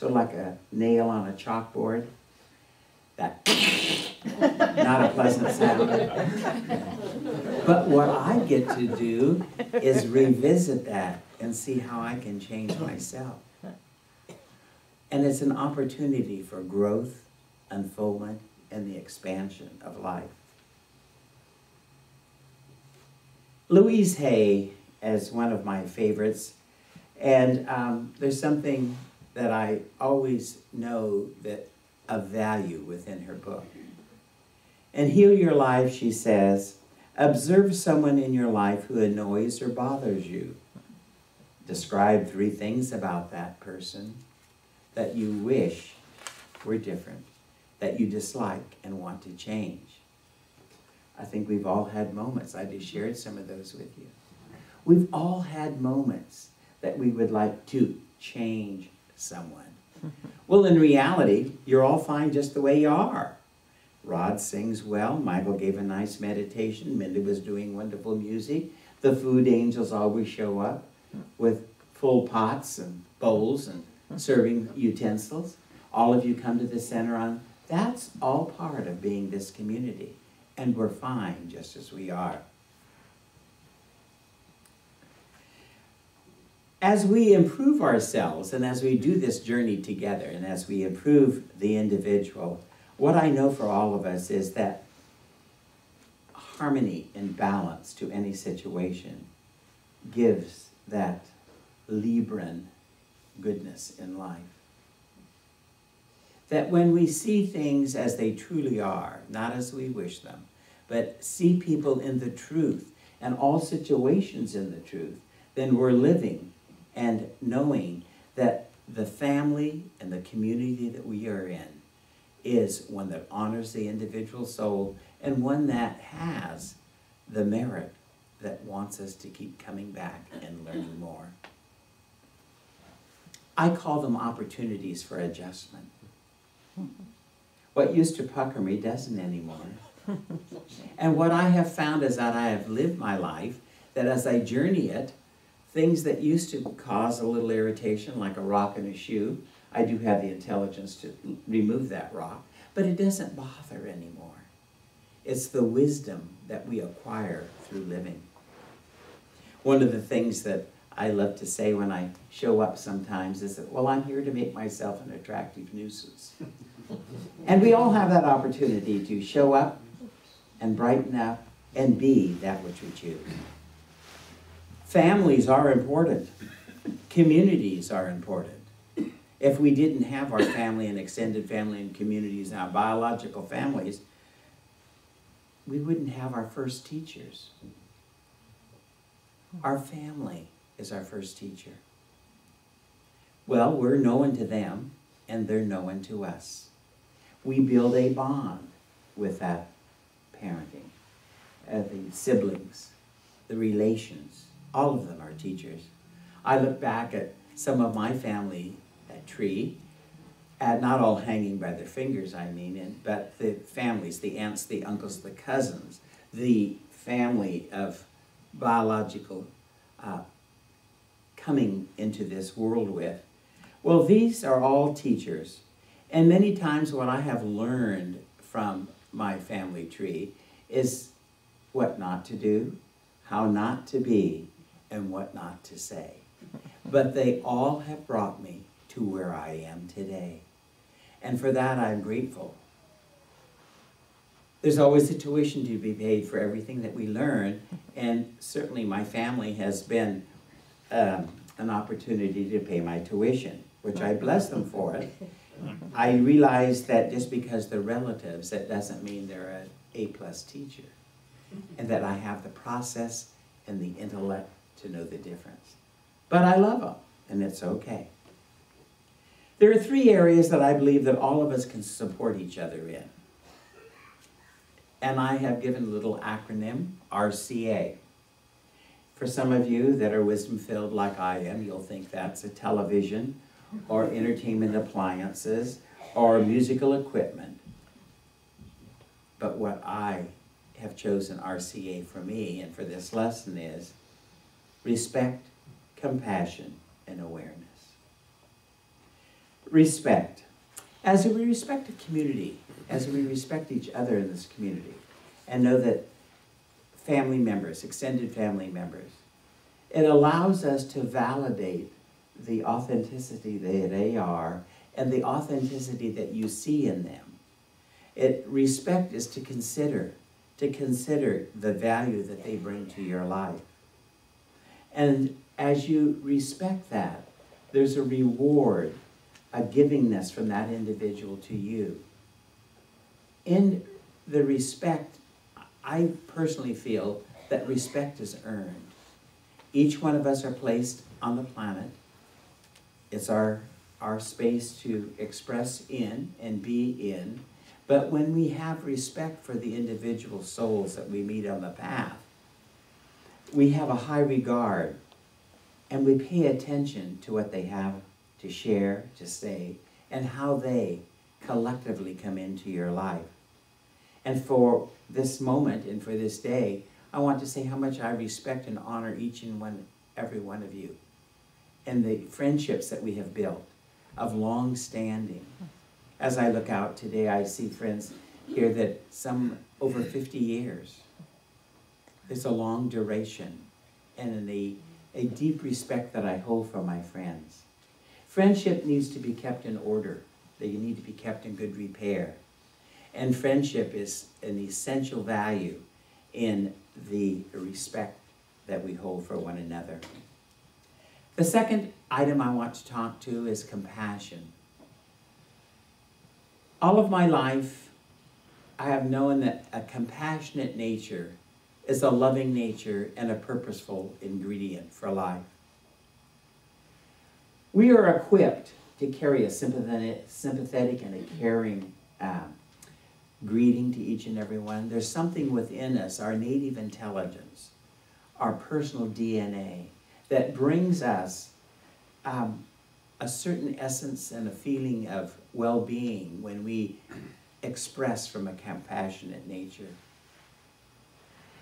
sort of like a nail on a chalkboard. That not a pleasant sound. But what I get to do is revisit that and see how I can change myself. And it's an opportunity for growth, unfoldment, and the expansion of life. Louise Hay is one of my favorites, and there's something that I always know that of value within her book. In Heal Your Life, she says, observe someone in your life who annoys or bothers you. Describe 3 things about that person that you wish were different, that you dislike and want to change. I think we've all had moments. I just shared some of those with you. We've all had moments that we would like to change someone. Well, in reality, you're all fine just the way you are. Rod sings well. Michael gave a nice meditation. Minda was doing wonderful music. The food angels always show up with full pots and bowls and serving utensils. All of you come to the center on. That's all part of being this community. And we're fine just as we are. As we improve ourselves and as we do this journey together and as we improve the individual, what I know for all of us is that harmony and balance to any situation gives that Libran goodness in life. That when we see things as they truly are, not as we wish them, but see people in the truth and all situations in the truth, then we're living and knowing that the family and the community that we are in is one that honors the individual soul and one that has the merit that wants us to keep coming back and learning more. I call them opportunities for adjustment. What used to pucker me doesn't anymore. And what I have found is that I have lived my life, that as I journey it, things that used to cause a little irritation, like a rock in a shoe, I do have the intelligence to remove that rock, but it doesn't bother anymore. It's the wisdom that we acquire through living. One of the things that I love to say when I show up sometimes is that, well, I'm here to make myself an attractive nuisance. And we all have that opportunity to show up and brighten up and be that which we choose. Families are important. Communities are important. If we didn't have our family and extended family and communities and our biological families, we wouldn't have our first teachers. Our family is our first teacher. Well, we're known to them, and they're known to us. We build a bond with that parenting, the siblings, the relations. All of them are teachers. I look back at some of my family tree, not all hanging by their fingers, I mean, but the families, the aunts, the uncles, the cousins, the family of biological coming into this world with. Well, these are all teachers. And many times what I have learned from my family tree is what not to do, how not to be, and what not to say. But they all have brought me to where I am today. And for that, I'm grateful. There's always a tuition to be paid for everything that we learn, and certainly my family has been an opportunity to pay my tuition, which I bless them for it. I realize that just because they're relatives, that doesn't mean they're an A+ teacher, and that I have the process and the intellect to know the difference. But I love them, and it's okay. There are 3 areas that I believe that all of us can support each other in. And I have given a little acronym, RCA. For some of you that are wisdom-filled like I am, you'll think that's a television or entertainment appliances or musical equipment. But what I have chosen RCA for me and for this lesson is respect, compassion, and awareness. Respect. As we respect the community, as we respect each other in this community, and know that family members, extended family members, it allows us to validate the authenticity that they are and the authenticity that you see in them. Respect is to consider the value that they bring to your life. And as you respect that, there's a reward, a givingness from that individual to you. In the respect, I personally feel that respect is earned. Each one of us are placed on the planet. It's our space to express in and be in. But when we have respect for the individual souls that we meet on the path, we have a high regard and we pay attention to what they have to share, to say, and how they collectively come into your life. And for this moment and for this day, I want to say how much I respect and honor each and every one of you and the friendships that we have built of long standing. As I look out today, I see friends here that some over 50 years. There's a long duration and a deep respect that I hold for my friends. Friendship needs to be kept in order. They need to be kept in good repair. And friendship is an essential value in the respect that we hold for one another. The second item I want to talk to is compassion. All of my life, I have known that a compassionate nature is a loving nature and a purposeful ingredient for life. We are equipped to carry a sympathetic and a caring greeting to each and every one. There's something within us, our native intelligence, our personal DNA, that brings us a certain essence and a feeling of well-being when we express from a compassionate nature.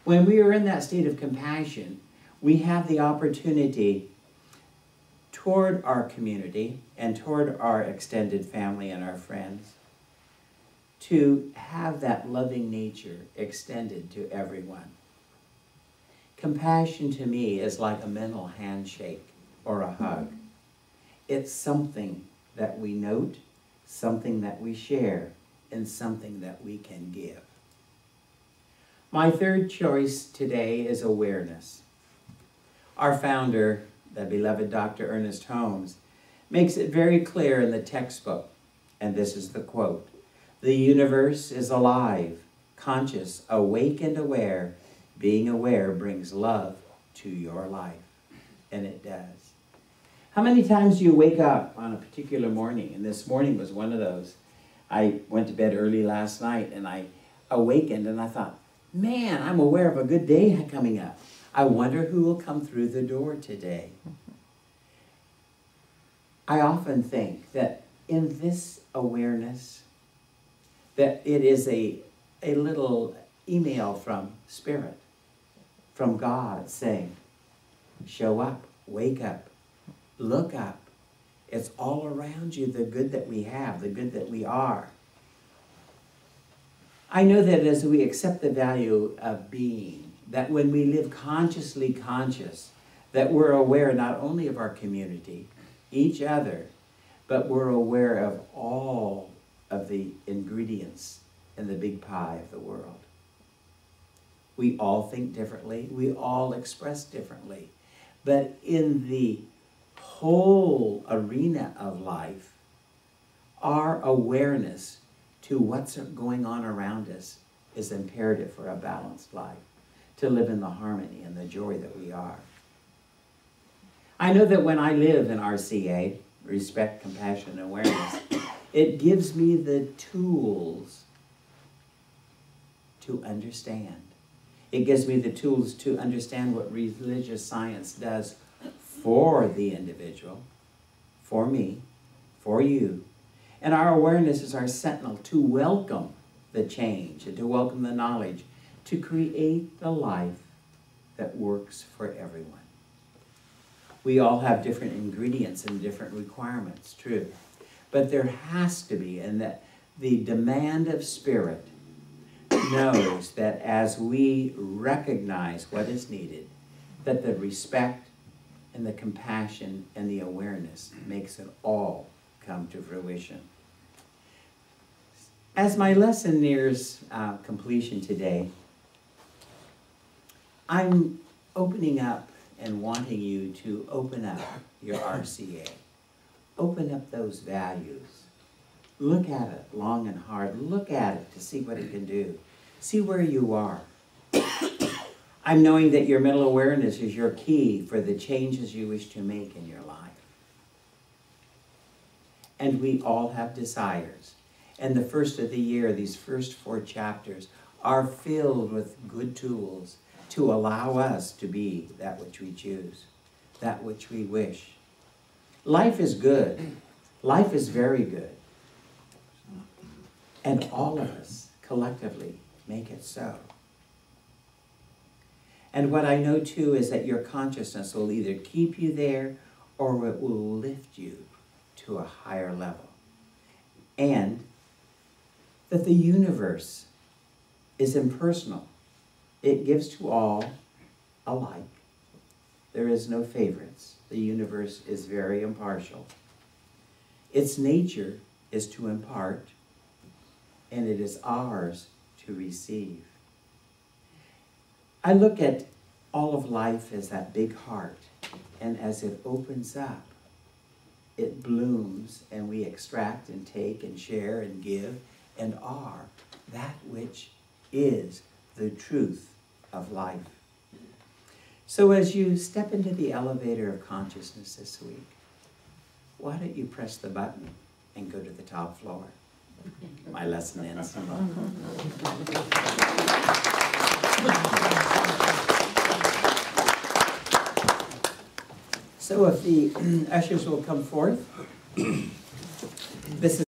When we are in that state of compassion, we have the opportunity toward our community and toward our extended family and our friends to have that loving nature extended to everyone. Compassion to me is like a mental handshake or a hug. It's something that we note, something that we share, and something that we can give. My third choice today is awareness. Our founder, the beloved Dr. Ernest Holmes, makes it very clear in the textbook, and this is the quote: "The universe is alive, conscious, awake, and aware. Being aware brings love to your life." And it does. How many times do you wake up on a particular morning? And this morning was one of those. I went to bed early last night and I awakened and I thought, man, I'm aware of a good day coming up. I wonder who will come through the door today. I often think that in this awareness, that it is a little email from Spirit, from God saying, show up, wake up, look up. It's all around you, the good that we have, the good that we are. I know that as we accept the value of being, that when we live consciously conscious, that we're aware not only of our community, each other, but we're aware of all of the ingredients in the big pie of the world. We all think differently. We all express differently. But in the whole arena of life, our awareness to what's going on around us is imperative for a balanced life, to live in the harmony and the joy that we are. I know that when I live in RCA, respect, compassion, and awareness, it gives me the tools to understand. It gives me the tools to understand what religious science does for the individual, for me, for you. And our awareness is our sentinel to welcome the change and to welcome the knowledge, to create the life that works for everyone. We all have different ingredients and different requirements, true. but there has to be, and that the demand of spirit knows that as we recognize what is needed, that the respect and the compassion and the awareness makes it all come to fruition. As my lesson nears completion today, I'm opening up and wanting you to open up your RCA. Open up those values. Look at it long and hard. Look at it to see what it can do. See where you are. I'm knowing that your mental awareness is your key for the changes you wish to make in your life. And we all have desires. And the first of the year, these first 4 chapters, are filled with good tools to allow us to be that which we choose, that which we wish. Life is good. Life is very good. And all of us, collectively, make it so. And what I know, too, is that your consciousness will either keep you there or it will lift you to a higher level. And that the universe is impersonal. It gives to all alike. There is no favorites. The universe is very impartial. Its nature is to impart, and it is ours to receive. I look at all of life as that big heart, and as it opens up, it blooms, and we extract and take and share and give and are that which is the truth of life. So as you step into the elevator of consciousness this week, why don't you press the button and go to the top floor? My lesson ends. So if the ushers will come forth, this is